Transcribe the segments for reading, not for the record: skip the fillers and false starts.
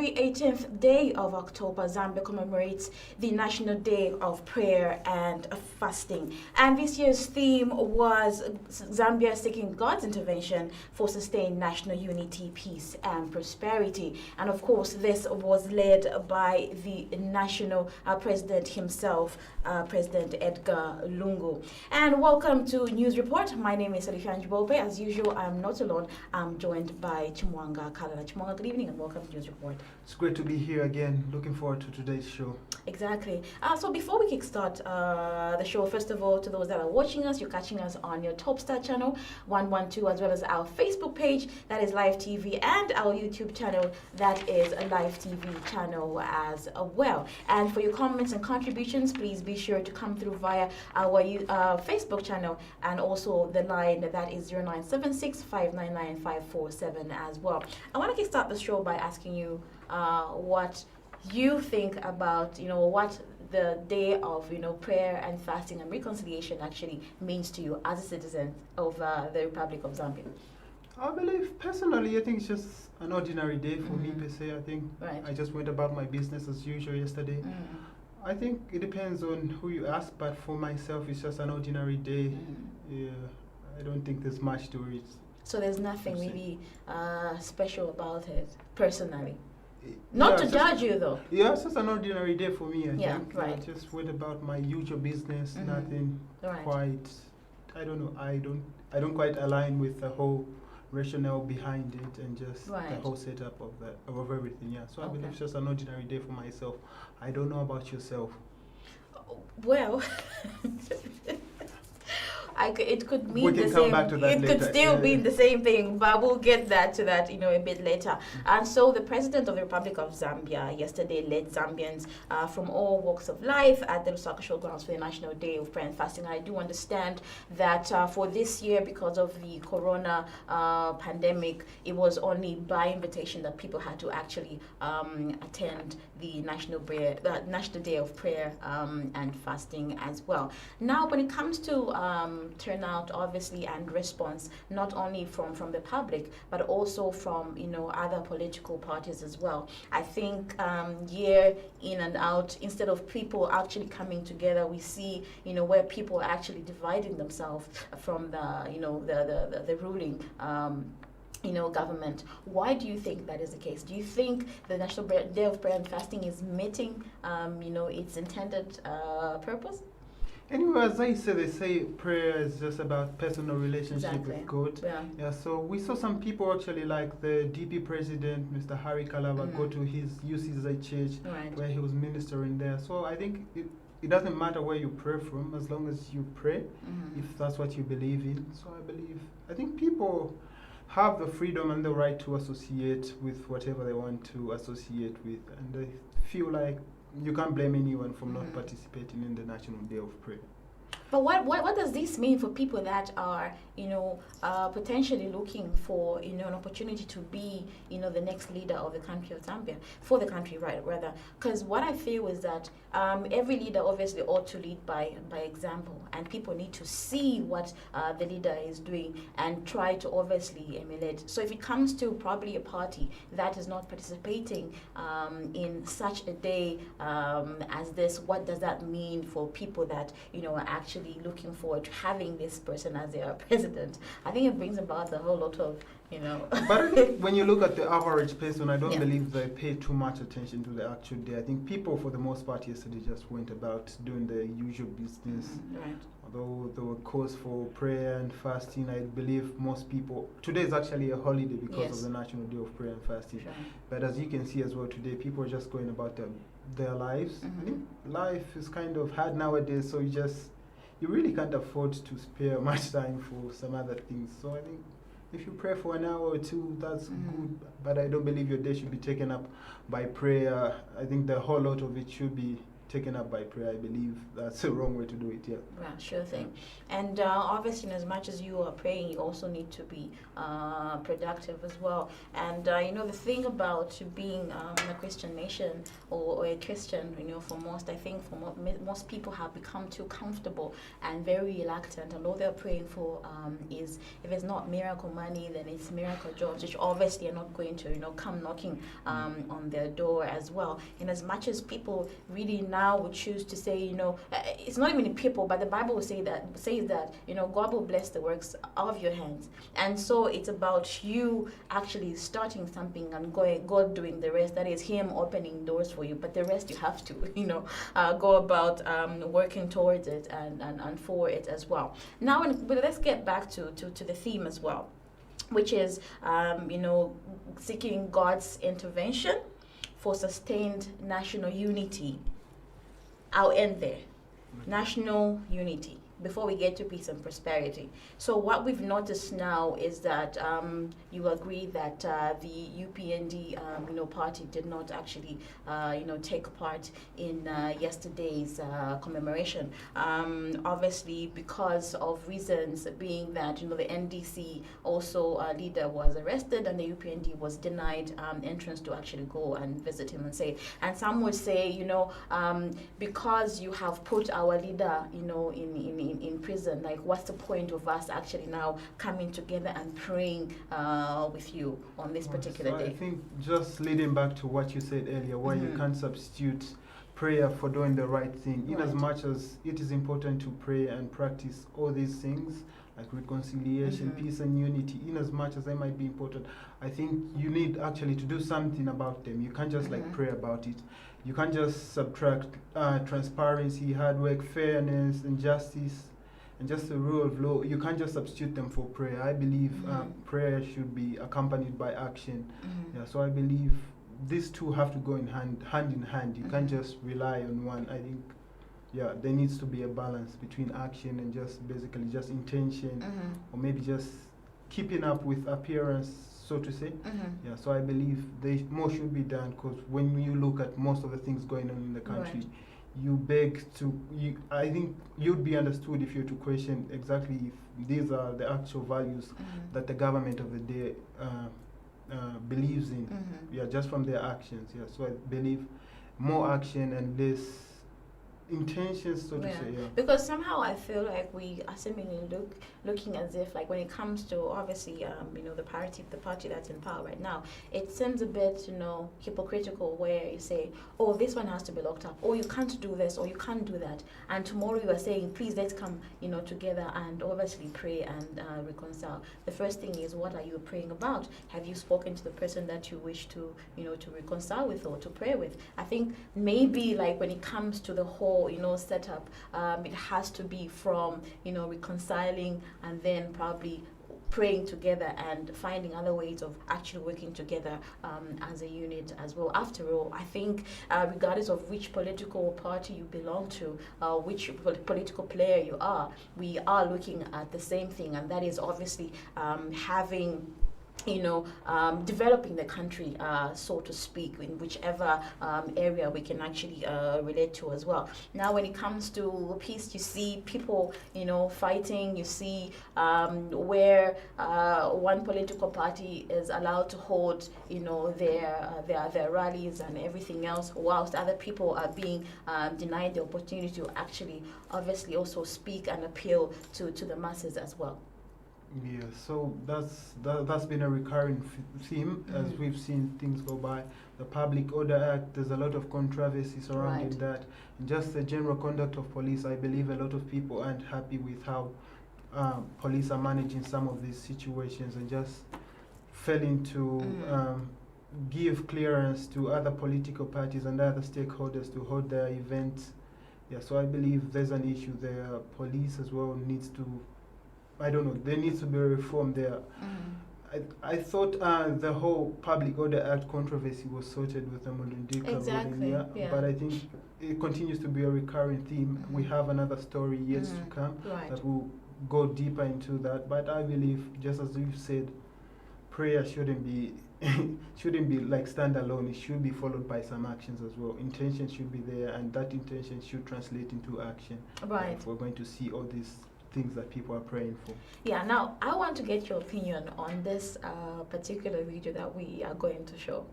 every 18th day of October, Zambia commemorates the National Day of Prayer and Fasting. And this year's theme was Zambia seeking God's intervention for sustained national unity, peace, and prosperity. And of course, this was led by the national president himself, President Edgar Lungu. And welcome to News Report. My name is Salifan Jibobe. As usual, I'm not alone. I'm joined by CHIMWANGA. CHIMWANGA, good evening and welcome to News Report. It's great to be here again. Looking forward to today's show. Exactly. So before we kickstart the show, first of all, to those that are watching us, you're catching us on your Topstar channel 112, as well as our Facebook page, that is Live TV, and our YouTube channel, that is a Live TV channel as well. And for your comments and contributions, please be sure to come through via our Facebook channel and also the line that is 0976 599 547 as well. I want to kickstart the show by asking you what you think about, what the day of, prayer and fasting and reconciliation actually means to you as a citizen of the Republic of Zambia. I believe, personally, I think it's just an ordinary day for me per se. I think I just went about my business as usual yesterday. I think it depends on who you ask, but for myself, it's just an ordinary day. Yeah, I don't think there's much to it. So there's nothing really special about it, personally? Not to judge you, though. Yeah, it's just an ordinary day for me, I think. Right. I just went about my usual business, nothing quite, I don't know, I don't quite align with the whole rationale behind it and just the whole setup of everything, yeah. So I believe it's just an ordinary day for myself. I don't know about yourself. Well, it could mean the same. It could still mean the same thing, but we'll get to that, a bit later. And so the President of the Republic of Zambia yesterday led Zambians from all walks of life at the Lusaka Showgrounds for the National Day of Prayer and Fasting. I do understand that for this year, because of the corona pandemic, it was only by invitation that people had to actually attend the National Day of Prayer and Fasting as well. Now, when it comes to turnout, obviously, and response, not only from the public, but also from other political parties as well. I think year in and out, instead of people actually coming together, we see where people are actually dividing themselves from the ruling government. Why do you think that is the case? Do you think the National Day of Prayer and Fasting is meeting its intended purpose? Anyway, as I say, they say prayer is just about personal relationship with God. Yeah. So we saw some people actually, like the DP president, Mr. Harry Kalava, go to his UCZ church where he was ministering there. So I think it doesn't matter where you pray from, as long as you pray, if that's what you believe in. So I think people have the freedom and the right to associate with whatever they want to associate with, and I feel like you can't blame anyone for not participating in the National Day of Prayer. But what does this mean for people that are potentially looking for an opportunity to be the next leader of the country of Zambia, for the country rather? Because what I feel is that every leader obviously ought to lead by example, and people need to see what the leader is doing and try to obviously emulate. So if it comes to probably a party that is not participating in such a day as this, what does that mean for people that are actually looking forward to having this person as their president? I think it brings about a whole lot of But I think when you look at the average person, I don't believe they pay too much attention to the actual day. I think people, for the most part, yesterday just went about doing the usual business. Although there were calls for prayer and fasting, I believe most people, today is actually a holiday because of the National Day of Prayer and Fasting. But as you can see as well today, people are just going about their lives. I think life is kind of hard nowadays, so you really can't afford to spare much time for some other things. So I think if you pray for an hour or two, that's good. But I don't believe your day should be taken up by prayer. I think the whole lot of it should be taken up by prayer, I believe that's the wrong way to do it. Yeah. Yeah, sure thing. And obviously, as much as you are praying, you also need to be productive as well. And the thing about being a Christian nation or a Christian, for most, I think for most people have become too comfortable and very reluctant. And all they're praying for is, if it's not miracle money, then it's miracle jobs, which obviously are not going to, come knocking on their door as well. And as much as people really now would choose to say, it's not even people, but the Bible will says that God will bless the works of your hands. And so it's about you actually starting something and God doing the rest. That is Him opening doors for you, but the rest you have to go about working towards it and for it as well. Now, but let's get back to the theme as well, which is seeking God's intervention for sustained national unity. I'll end there. National unity, before we get to peace and prosperity. So what we've noticed now is that you agree that the UPND party did not actually take part in yesterday's commemoration. Obviously, because of reasons being that the NDC also leader was arrested and the UPND was denied entrance to actually go and visit him and say. And some would say, because you have put our leader, in prison, like what's the point of us actually now coming together and praying with you on this particular day? I think just leading back to what you said earlier, where you can't substitute prayer for doing the right thing. In as much as it is important to pray and practice all these things like reconciliation, peace and unity, in as much as they might be important, I think you need actually to do something about them. You can't just like pray about it. You can't just subtract transparency, hard work, fairness, and justice, and just the rule of law. You can't just substitute them for prayer. I believe prayer should be accompanied by action. Yeah, so I believe these two have to go hand in hand. You can't just rely on one. I think, yeah, there needs to be a balance between action and just basically just intention, or maybe just keeping up with appearance, so to say. Yeah, so I believe more should be done, because when you look at most of the things going on in the country, I think you'd be understood if you were to question exactly if these are the actual values that the government of the day believes in. Yeah, just from their actions. Yeah, so I believe more action and less intentions, so to say. Yeah. Because somehow I feel like we are seemingly looking as if, like, when it comes to obviously the party that's in power right now, it seems a bit hypocritical, where you say, oh, this one has to be locked up, or you can't do this, or you can't do that, and tomorrow you are saying, please, let's come together and obviously pray and reconcile. The first thing is, what are you praying about? Have you spoken to the person that you wish to to reconcile with or to pray with? I think maybe, like, when it comes to the whole setup, it has to be from reconciling and then probably praying together and finding other ways of actually working together as a unit as well. After all, I think regardless of which political party you belong to, which political player you are, we are looking at the same thing, and that is obviously having developing the country, so to speak, in whichever area we can actually relate to as well. Now, when it comes to peace, you see people, fighting. You see where one political party is allowed to hold, their rallies and everything else, whilst other people are being denied the opportunity to actually, obviously, also speak and appeal to the masses as well. Yeah, so that's been a recurring theme as we've seen things go by. The Public Order Act, there's a lot of controversy surrounding that. And just the general conduct of police, I believe a lot of people aren't happy with how police are managing some of these situations, and just failing to give clearance to other political parties and other stakeholders to hold their events. Yeah, so I believe there's an issue there. Police as well needs to, I don't know, there needs to be a reform there. I thought the whole Public Order Act controversy was sorted with the Mulundika ruling, but I think it continues to be a recurring theme. We have another story yet to come that will go deeper into that. But I believe, just as you've said, prayer shouldn't be shouldn't be like standalone. It should be followed by some actions as well. Intention should be there, and that intention should translate into action. Right. If we're going to see all these things that people are praying for. Yeah. Now, I want to get your opinion on this particular video that we are going to show.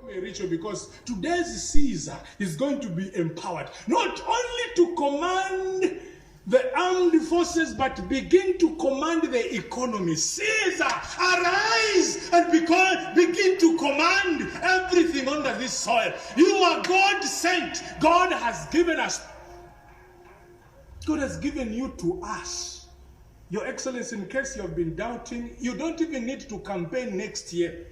Ritual, because today's Caesar is going to be empowered not only to command the armed forces, but begin to command the economy. Caesar, arise and begin to command everything under this soil. You are God sent. God has given us. God has given you to us. Your Excellency, in case you have been doubting, you don't even need to campaign next year.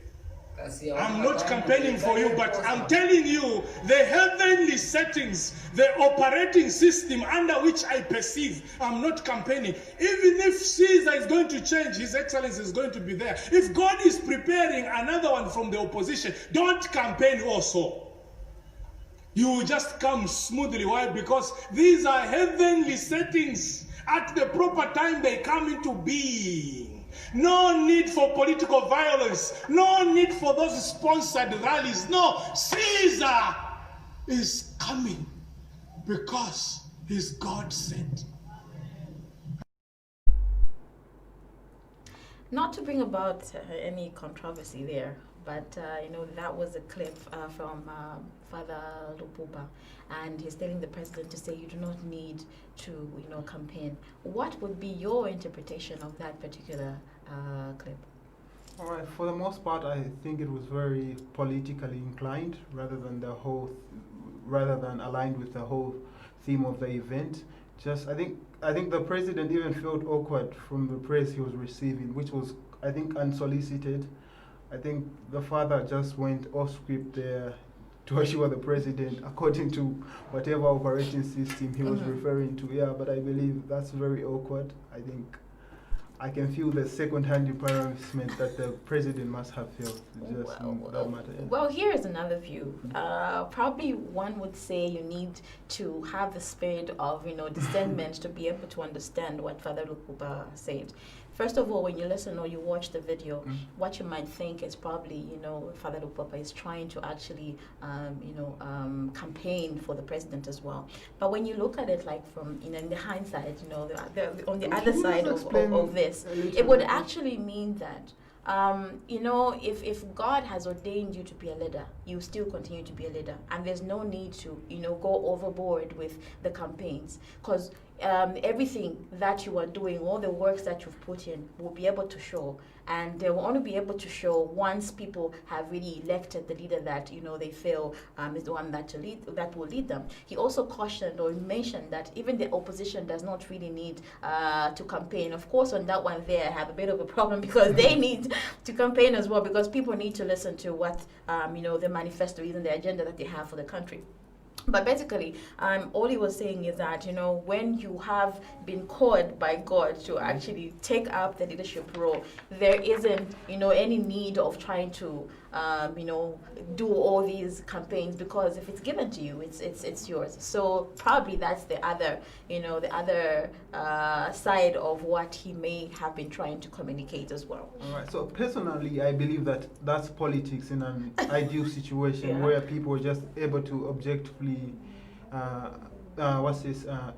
I'm not campaigning for you, but I'm telling you the heavenly settings, the operating system under which I perceive. I'm not campaigning. Even if Caesar is going to change, His Excellency is going to be there. If God is preparing another one from the opposition, don't campaign also. You will just come smoothly. Why? Because these are heavenly settings. At the proper time, they come into being. No need for political violence. No need for those sponsored rallies. No, Caesar is coming because he's God sent. Not to bring about any controversy there, but that was a clip from Father Lupupa, and he's telling the president to say you do not need to campaign. What would be your interpretation of that particular clip? All right. For the most part, I think it was very politically inclined, rather than aligned with the whole theme of the event. I think the president even felt awkward from the praise he was receiving, which was, I think, unsolicited. I think the father just went off script there to assure the president according to whatever operating system he was referring to. Yeah, but I believe that's very awkward. I think I can feel the second-hand embarrassment that the president must have felt. That matter. Yeah. Well, here is another view. Probably one would say you need to have the spirit of discernment to be able to understand what Father Lukuba said. First of all, when you listen or you watch the video, what you might think is probably, Father Lupupa is trying to actually, campaign for the president as well. But when you look at it like from, in the hindsight, on the other side of this, it would actually mean that, if God has ordained you to be a leader, you still continue to be a leader. And there's no need to, go overboard with the campaigns. Because everything that you are doing, all the works that you've put in, will be able to show. And they will only be able to show once people have really elected the leader that they feel is the one that will lead them. He also cautioned or mentioned that even the opposition does not really need to campaign. Of course, on that one there, I have a bit of a problem because they need to campaign as well, because people need to listen to what the manifesto is and the agenda that they have for the country. But basically, all he was saying is that, when you have been called by God to actually take up the leadership role, there isn't, any need of trying to, do all these campaigns, because if it's given to you, it's yours. So probably that's the other, side of what he may have been trying to communicate as well. All right. So personally, I believe that that's politics in an ideal situation where people are just able to objectively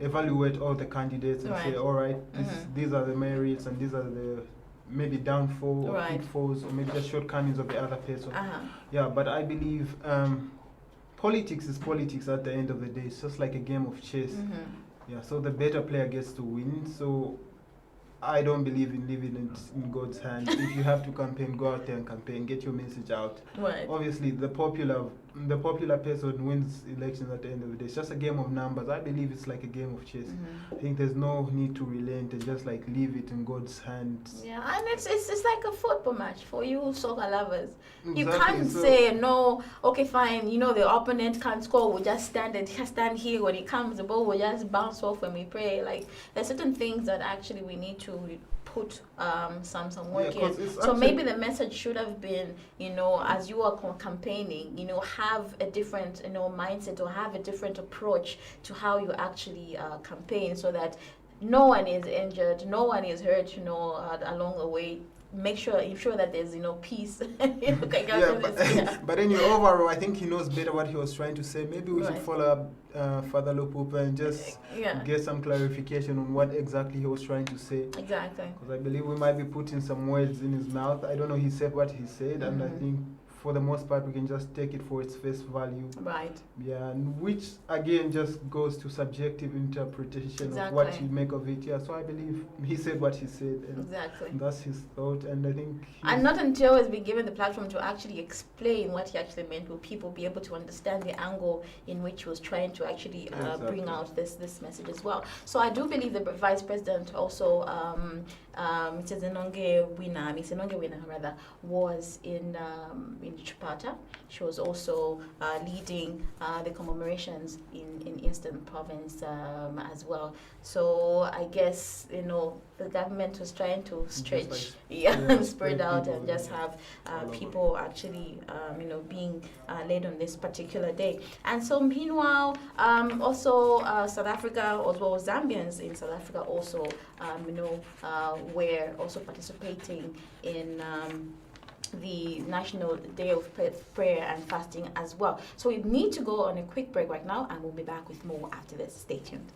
evaluate all the candidates and say, all right, these are the merits and these are the maybe downfall or pitfalls or maybe the shortcomings of the other person. Yeah, but I believe politics is politics at the end of the day. It's just like a game of chess. Yeah, so the better player gets to win. So I don't believe in leaving it in God's hands. If you have to campaign, go out there and campaign, get your message out. Right. Obviously, the popular person wins elections at the end of the day. It's just a game of numbers. I believe it's like a game of chess. I think there's no need to relent and just like leave it in God's hands. Yeah, and it's like a football match for you soccer lovers. Exactly. You can't say no. Okay, fine. The opponent can't score. We'll just stand here. When it comes, the ball will just bounce off when we pray. Like there's certain things that actually we need to put some work in. So maybe the message should have been, as you are campaigning, have a different, mindset or have a different approach to how you actually campaign, so that no one is injured, no one is hurt, along the way. ensure that there's peace. But then overall, I think he knows better what he was trying to say. Maybe we should follow up Father Lupupa and just get some clarification on what exactly he was trying to say. Exactly. Because I believe we might be putting some words in his mouth. I don't know. He said what he said, and I think for the most part we can just take it for its face value. Right. Yeah, and which again just goes to subjective interpretation of what you make of it. Yeah, so I believe he said what he said, and that's his thought. And I think, and not until he's been given the platform to actually explain what he actually meant will people be able to understand the angle in which he was trying to actually bring out this message as well. So I do believe the Vice President also, Mrs. Enonge Wina rather, was in Chipata. She was also leading the commemorations in Eastern Province as well. So I guess the government was trying to stretch, spread out, and just have people actually being led on this particular day. And so meanwhile, also South Africa, as well as Zambians in South Africa also were also participating in the National Day of Prayer and Fasting as well. So we need to go on a quick break right now, and we'll be back with more after this. Stay tuned.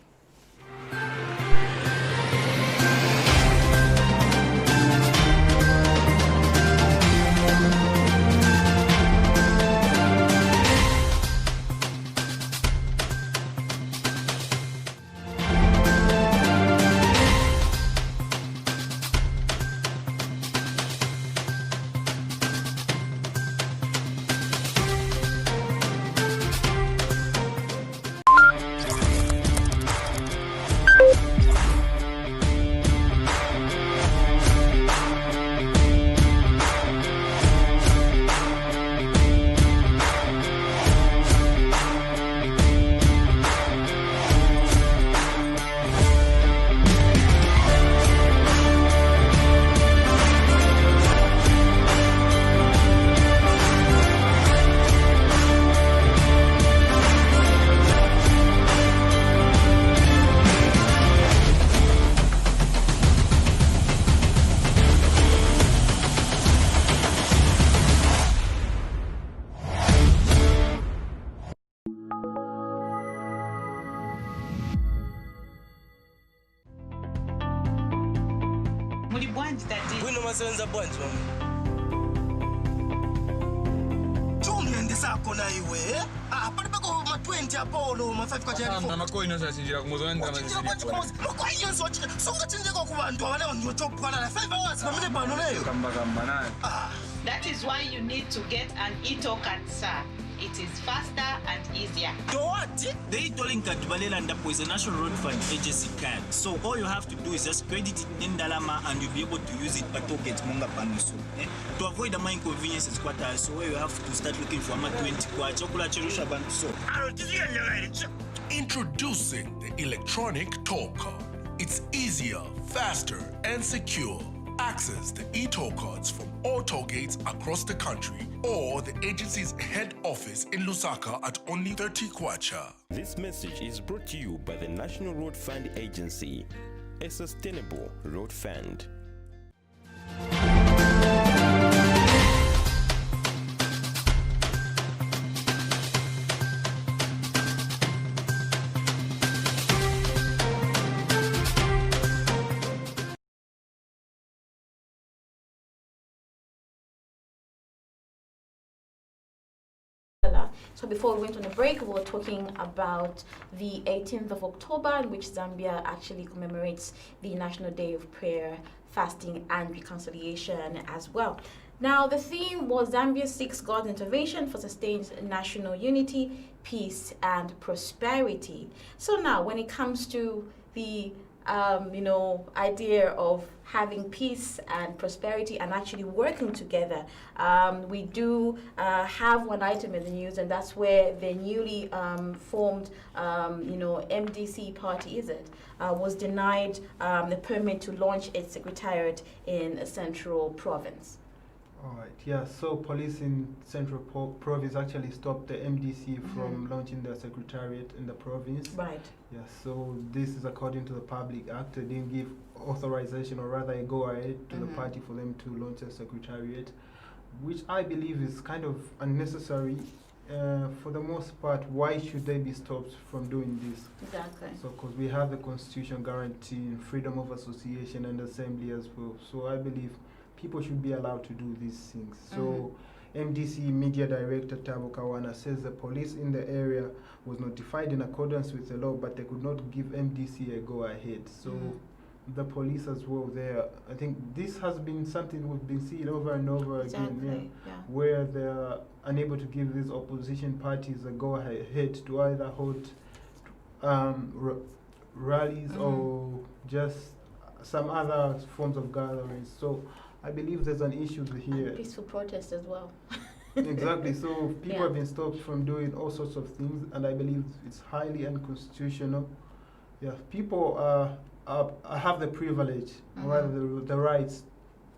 That is why you need to get an e-token, sir. It is faster and easier. What? The e-tolling card is a National Road Fund agency card. So all you have to do is just credit it in Dalama and you'll be able to use it at Toget Monga Panuso. To avoid the more inconveniences, so where you have to start looking for a 20 Introducing the electronic toll card. It's easier, faster, and secure. Access the e-toll cards from all toll gates across the country or the agency's head office in Lusaka at only 30 kwacha. This message is brought to you by the National Road Fund Agency, a sustainable road fund. So before we went on a break, we were talking about the 18th of October, in which Zambia actually commemorates the National Day of Prayer, Fasting, and Reconciliation as well. Now, the theme was Zambia seeks God's intervention for sustained national unity, peace, and prosperity. So now, when it comes to the idea of having peace and prosperity and actually working together, we do have one item in the news, and that's where the newly formed MDC party was denied the permit to launch its secretariat in Central Province. All right, yeah, so police in Central Province actually stopped the MDC from launching their secretariat in the province. Right. Yeah, so this is according to the Public Act. They didn't give authorization, or rather a go-ahead to the party for them to launch a secretariat, which I believe is kind of unnecessary. For the most part, why should they be stopped from doing this? Exactly. So, because we have the Constitution guaranteeing freedom of association and assembly as well. So, I believe people should be allowed to do these things. So, MDC Media Director Tabo Kawana says the police in the area was notified in accordance with the law, but they could not give MDC a go-ahead. So, the police as well there, I think this has been something we've been seeing over and over again, where they're unable to give these opposition parties a go-ahead to either hold rallies or just some other forms of gatherings. So I believe there's an issue here. And peaceful protest as well. Exactly. So people have been stopped from doing all sorts of things, and I believe it's highly unconstitutional. Yeah, people have the privilege, or rather the rights,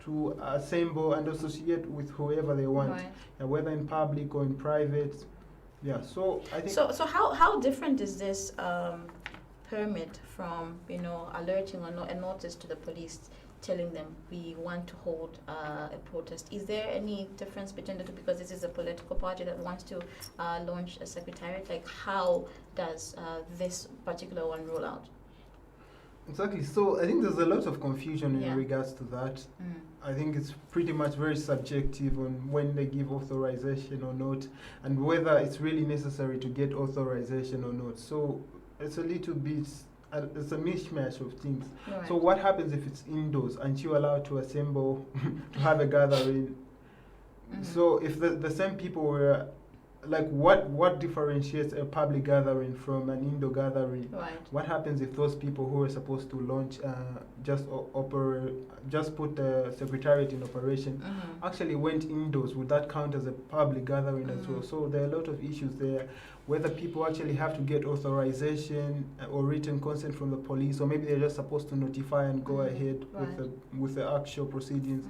to assemble and associate with whoever they want, whether in public or in private. Yeah. So I think. So how different is this permit from alerting or a notice to the police, telling them we want to hold a protest? Is there any difference between the two? Because this is a political party that wants to launch a secretariat. Like, how does this particular one roll out? Exactly. So I think there's a lot of confusion in regards to that. I think it's pretty much very subjective on when they give authorization or not, and whether it's really necessary to get authorization or not. So it's a little bit, it's a mishmash of things. Right. So what happens if it's indoors? Aren't you allowed to assemble to have a gathering? So if the same people were, like, what differentiates a public gathering from an indoor gathering? Right. What happens if those people who were supposed to launch just put the secretariat in operation actually went indoors? Would that count as a public gathering as well? So there are a lot of issues there, whether people actually have to get authorization or written consent from the police, or maybe they're just supposed to notify and go ahead with the actual proceedings.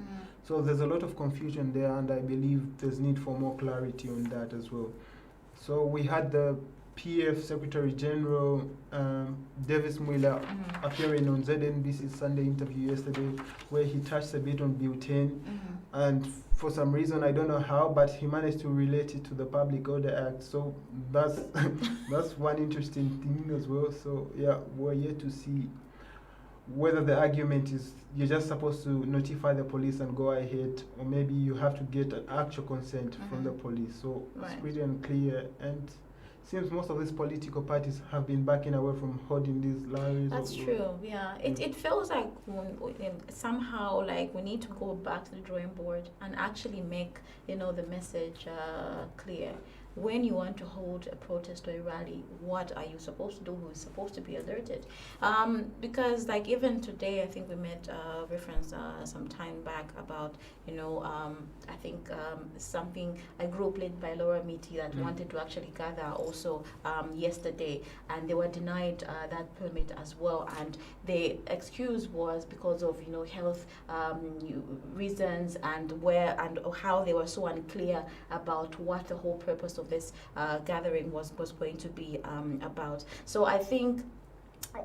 So there's a lot of confusion there, and I believe there's need for more clarity on that as well. So we had the PF Secretary General Davis Mwila appearing on ZNBC's Sunday interview yesterday, where he touched a bit on Bill 10, and for some reason, I don't know how, but he managed to relate it to the Public Order Act. So that's that's one interesting thing as well. So yeah, we're yet to see whether the argument is you're just supposed to notify the police and go ahead, or maybe you have to get an actual consent from the police. So it's pretty unclear, and seems most of these political parties have been backing away from holding these rallies. That's true, yeah. It feels like somehow like we need to go back to the drawing board and actually make the message clear. When you want to hold a protest or a rally, what are you supposed to do? Who is supposed to be alerted? Because like even today, I think we made reference some time back about I think a group led by Laura Miti that wanted to actually gather also yesterday, and they were denied that permit as well, and the excuse was because of health reasons and how they were so unclear about what the whole purpose of this gathering was going to be about. So I think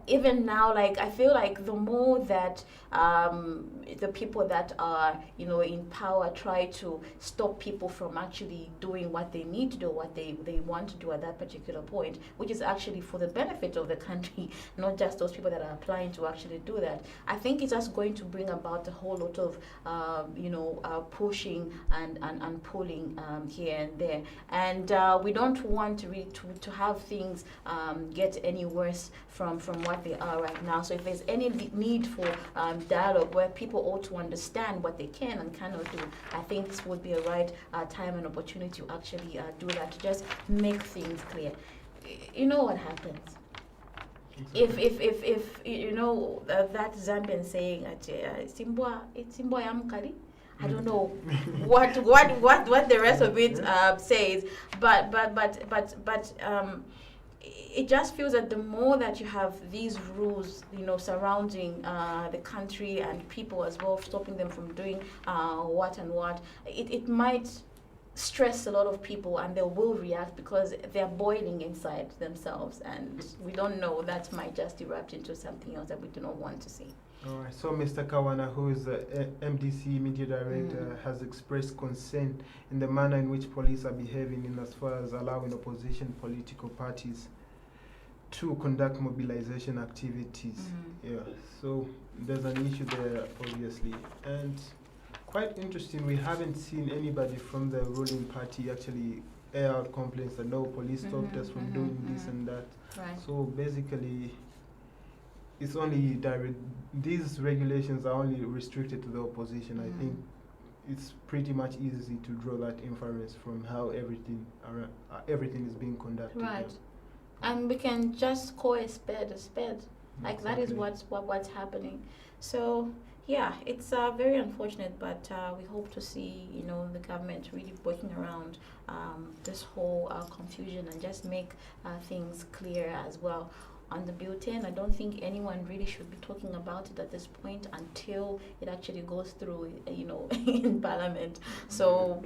even now, like, I feel like the more that the people that are in power try to stop people from actually doing what they need to do, what they want to do at that particular point, which is actually for the benefit of the country, not just those people that are applying to actually do that, I think it's just going to bring about a whole lot of pushing and pulling here and there, and we don't want to have things get any worse from what they are right now. So if there's any need for dialogue where people ought to understand what they can and cannot do, I think this would be a right time and opportunity to actually do that, to just make things clear. You know what happens? Exactly. If that Zambian saying Simbwa yamkali, I don't know what the rest of it says, but it just feels that the more that you have these rules, surrounding the country and people as well, stopping them from doing what, it might stress a lot of people, and they will react because they're boiling inside themselves, and we don't know, that might just erupt into something else that we do not want to see. All right. So Mr. Kawana, who is the MDC media director, has expressed concern in the manner in which police are behaving in as far as allowing opposition political parties to conduct mobilization activities. Yeah. So there's an issue there, obviously, and quite interesting. We haven't seen anybody from the ruling party actually air out complaints that no, police stopped us from doing this and that. Right. So basically, it's only these regulations are only restricted to the opposition. I think it's pretty much easy to draw that inference from how everything is being conducted. Right. And we can just call a spade a spade. Like Exactly. that is what's happening. So yeah, it's very unfortunate, but we hope to see the government really working around this whole confusion and just make things clear as well. On the Bill 10, I don't think anyone really should be talking about it at this point until it actually goes through, in Parliament. So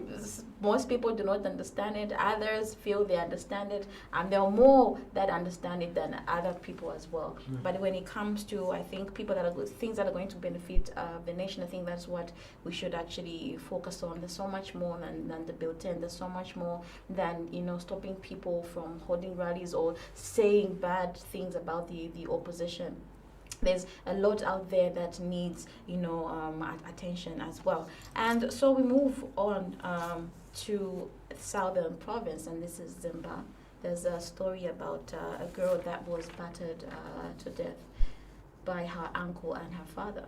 most people do not understand it. Others feel they understand it, and there are more that understand it than other people as well. But when it comes to, I think, things that are going to benefit the nation, I think that's what we should actually focus on. There's so much more than the Bill 10. There's so much more than stopping people from holding rallies or saying bad things about the opposition. There's a lot out there that needs attention as well. And so we move on to southern province, and this is Zimba. There's a story about a girl that was battered to death by her uncle and her father.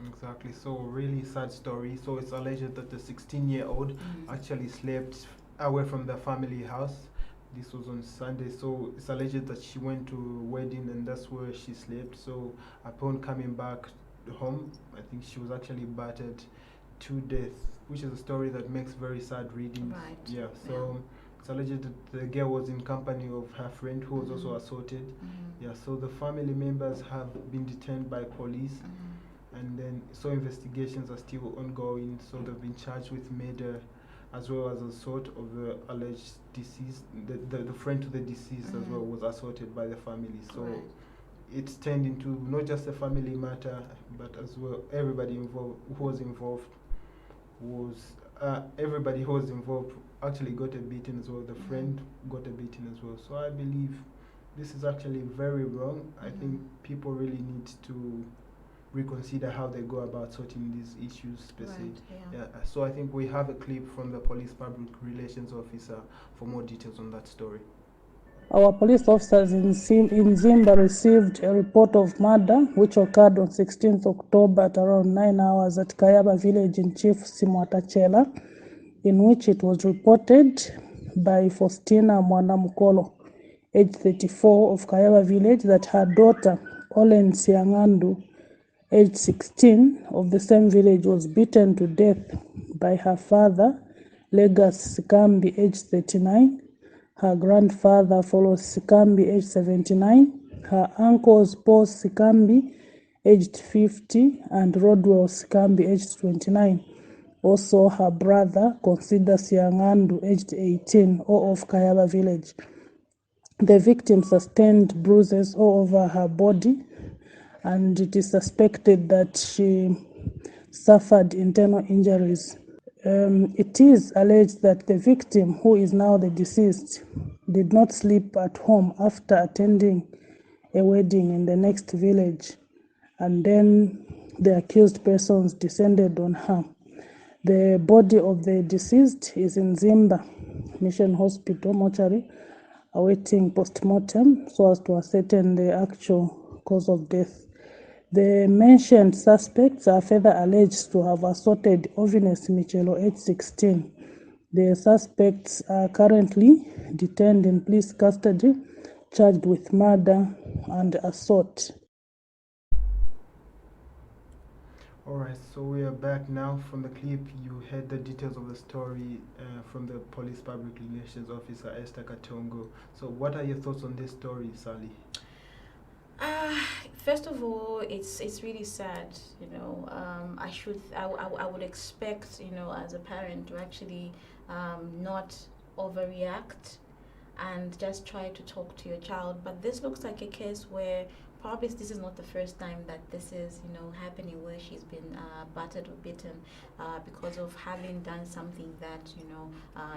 Exactly. So really sad story. So it's alleged that the 16-year-old actually slept away from the family house. This was on Sunday, so it's alleged that she went to a wedding and that's where she slept. So upon coming back home, I think she was actually battered to death, which is a story that makes very sad reading. Right. Yeah, so it's alleged that the girl was in company of her friend who was also assaulted. Yeah, so the family members have been detained by police. And then, so investigations are still ongoing. So they've been charged with murder as well as assault of the alleged deceased. The friend to the deceased as well was assaulted by the family. So it's turned into not just a family matter, but as well everybody involved who was involved actually got a beating as well. The friend got a beating as well. So I believe this is actually very wrong. I think people really need to reconsider how they go about sorting these issues per se. So I think we have a clip from the police public relations officer for more details on that story. Our police officers in Zimba received a report of murder which occurred on 16th October at around 9 hours at Kayaba village in Chief Simwatachela, in which it was reported by Faustina Mwanamukolo, age 34, of Kayaba village, that her daughter, Olen Siangandu, age 16, of the same village, was beaten to death by her father, Legas Sikambi, age 39, her grandfather, Folos Sikambi, age 79, her uncles, Paul Sikambi, aged 50, and Rodwell Sikambi, aged 29. Also, her brother, Consider Siangandu, aged 18, all of Kayaba village. The victim sustained bruises all over her body, and it is suspected that she suffered internal injuries. It is alleged that the victim, who is now the deceased, did not sleep at home after attending a wedding in the next village, and then the accused persons descended on her. The body of the deceased is in Zimba Mission Hospital mortuary, awaiting post-mortem so as to ascertain the actual cause of death. The mentioned suspects are further alleged to have assaulted Ovines Michelo, age 16. The suspects are currently detained in police custody, charged with murder and assault. Alright, so we are back now. From the clip, you heard the details of the story from the police public relations officer, Esther Katongo. So what are your thoughts on this story, Sally? First of all, it's really sad. I would expect, as a parent, to actually not overreact and just try to talk to your child. But this looks like a case where probably this is not the first time that this is, happening, where she's been battered or bitten because of having done something that,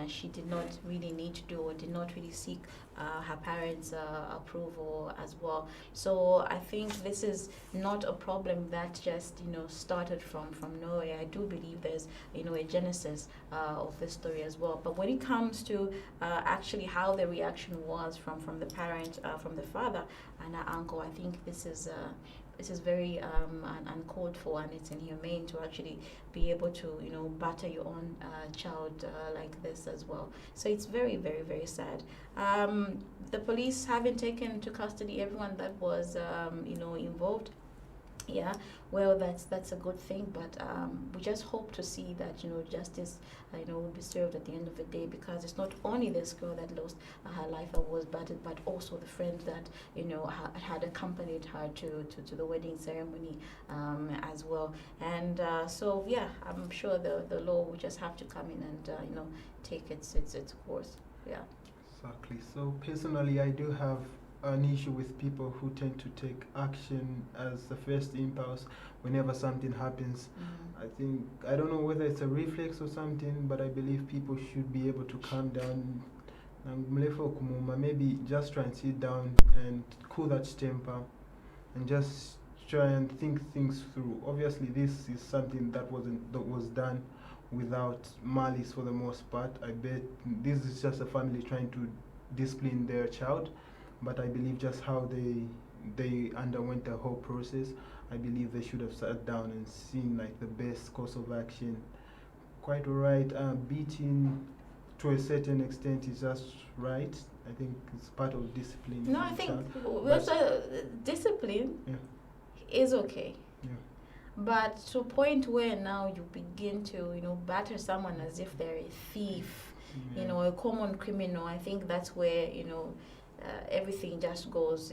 she did not really need to do, or did not really seek her parents' approval as well. So I think this is not a problem that just, started from nowhere. I do believe there's, a genesis of this story as well. But when it comes to actually how the reaction was from the parent, from the father and her uncle, I think this is very uncalled for, and it's inhumane to actually be able to batter your own child like this as well. So it's very, very, very sad. The police haven't taken into custody everyone that was involved. Yeah, well, that's a good thing, but we just hope to see that justice will be served at the end of the day, because it's not only this girl that lost her life that was battered, but also the friend that had accompanied her to the wedding ceremony as well. And so yeah, I'm sure the law will just have to come in and take its course. Yeah. Exactly. So personally, I do have an issue with people who tend to take action as the first impulse whenever something happens. I don't know whether it's a reflex or something, but I believe people should be able to calm down and maybe just try and sit down and cool that temper and just try and think things through. Obviously, this is something that was done without malice for the most part. I bet this is just a family trying to discipline their child. But I believe just how they underwent the whole process, I believe they should have sat down and seen like the best course of action. Quite alright. Beating to a certain extent is just right. I think it's part of discipline. No, I think discipline is okay. Yeah. But to a point where now you begin to batter someone as if they're a thief, a common criminal, I think that's where everything just goes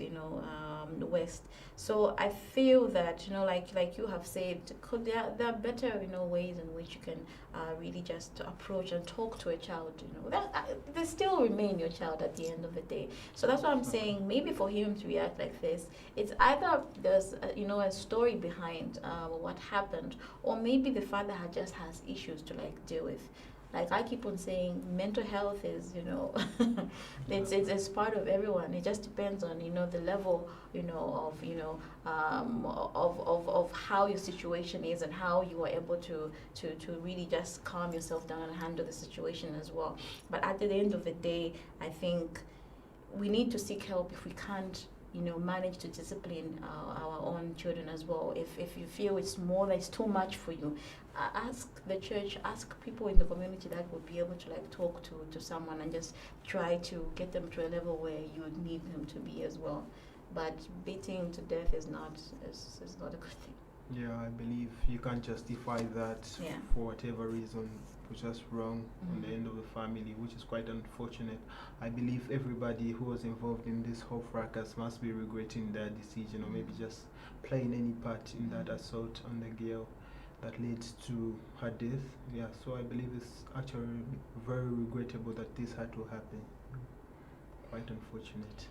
west. So I feel that like you have said, there are better ways in which you can really just approach and talk to a child. They still remain your child at the end of the day. So that's what I'm saying. Maybe for him to react like this, it's either there's a story behind what happened, or maybe the father has issues to deal with. Like I keep on saying, mental health is, it's part of everyone. It just depends on, the level, of how your situation is and how you are able to really just calm yourself down and handle the situation as well. But at the end of the day, I think we need to seek help if we can't manage to discipline our own children as well. If you feel it's too much for you, ask the church, ask people in the community that would be able to talk to someone and just try to get them to a level where you would need them to be as well. But beating to death is not a good thing. Yeah, I believe you can't justify that for whatever reason. It was just wrong on the end of the family, which is quite unfortunate. I believe everybody who was involved in this whole fracas must be regretting their decision, or maybe just playing any part in that assault on the girl that led to her death. Yeah, so I believe it's actually very regrettable that this had to happen. Quite unfortunate.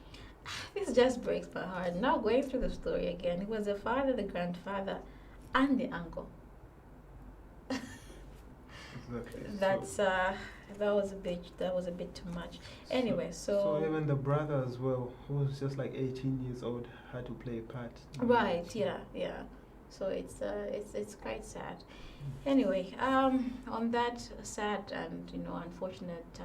This just breaks my heart. Now going through the story again, it was the father, the grandfather, and the uncle. Exactly. That was a bit too much. Anyway, so even the brother as well, who was just 18 years old, had to play a part. Right. Yeah. So it's quite sad. Anyway, on that sad and unfortunate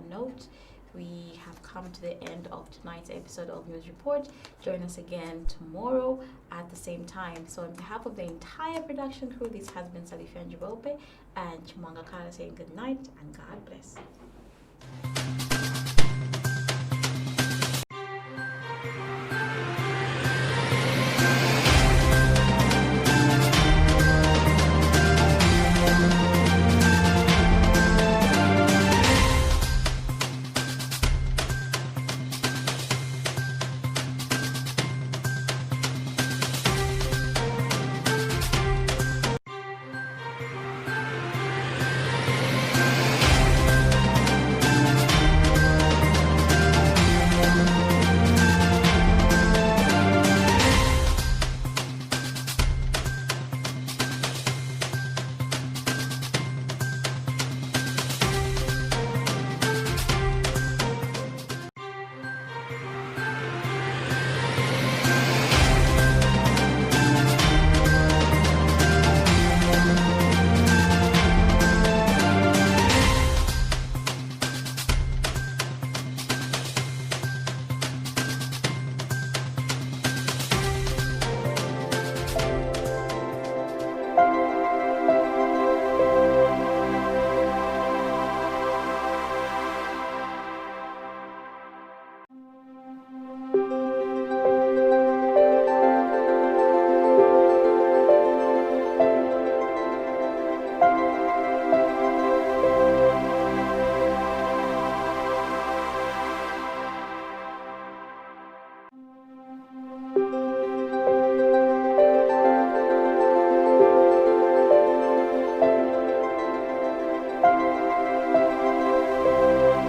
note, we have come to the end of tonight's episode of News Report. Join us again tomorrow at the same time. So on behalf of the entire production crew, this has been Salifia Njibope and CHIMWANGA Kara saying good night and God bless.